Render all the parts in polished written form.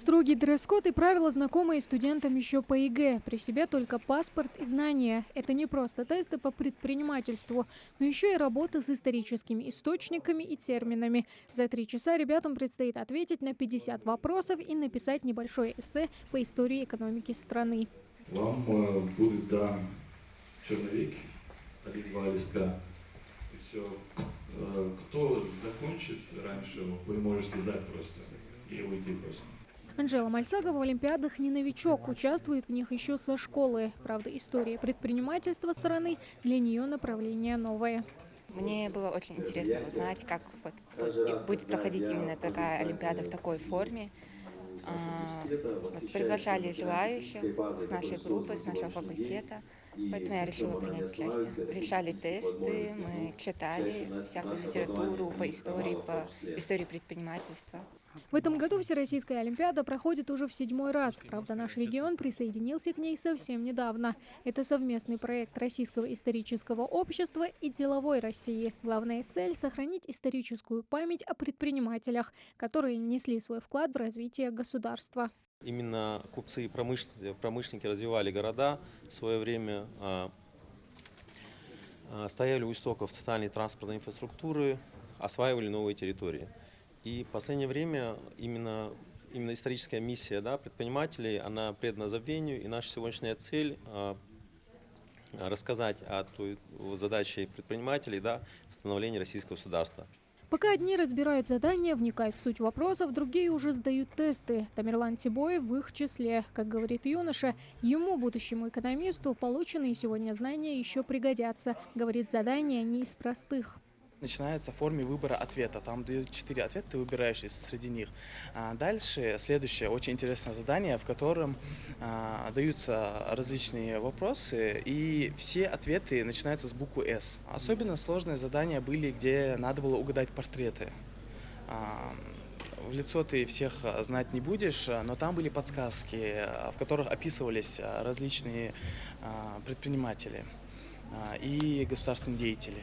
Строгий дресс-код и правила, знакомые студентам еще по ЕГЭ. При себе только паспорт и знания. Это не просто тесты по предпринимательству, но еще и работа с историческими источниками и терминами. За 3 часа ребятам предстоит ответить на 50 вопросов и написать небольшое эссе по истории экономики страны. Вам будет дан черновик, 1-2 листка. И все. Кто закончит раньше, вы можете сдать просто и уйти просто. Анжела Мальсагова в Олимпиадах не новичок, участвует в них еще со школы. Правда, история предпринимательства страны для нее направление новое. Мне было очень интересно узнать, как будет проходить именно такая Олимпиада в такой форме. Приглашали желающих с нашей группы, с нашего факультета, поэтому я решила принять участие. Решали тесты, мы читали всякую литературу по истории предпринимательства. В этом году Всероссийская Олимпиада проходит уже в 7-й раз. Правда, наш регион присоединился к ней совсем недавно. Это совместный проект Российского исторического общества и Деловой России. Главная цель – сохранить историческую память о предпринимателях, которые внесли свой вклад в развитие государства. Именно купцы и промышленники развивали города в свое время, стояли у истоков социальной и транспортной инфраструктуры, осваивали новые территории. И в последнее время именно историческая миссия предпринимателей, она предана забвению, и наша сегодняшняя цель рассказать о той задаче предпринимателей, становления российского государства. Пока одни разбирают задания, вникают в суть вопросов, другие уже сдают тесты. Тамерлан Тибоев в их числе. Как говорит юноша, ему, будущему экономисту, полученные сегодня знания еще пригодятся. Говорит, задания не из простых. Начинается в форме выбора ответа. Там дают 4 ответа, ты выбираешь среди них. Дальше следующее очень интересное задание, в котором даются различные вопросы, и все ответы начинаются с буквы «С». Особенно сложные задания были, где надо было угадать портреты. В лицо ты всех знать не будешь, но там были подсказки, в которых описывались различные предприниматели и государственные деятели.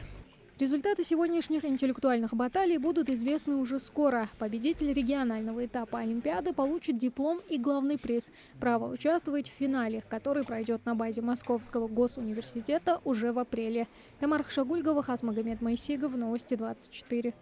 Результаты сегодняшних интеллектуальных баталий будут известны уже скоро. Победитель регионального этапа Олимпиады получит диплом и главный приз – право участвовать в финале, который пройдет на базе Московского госуниверситета уже в апреле. Тамара Хашагульгова, Хасмагомед Моисигов, Новости 24.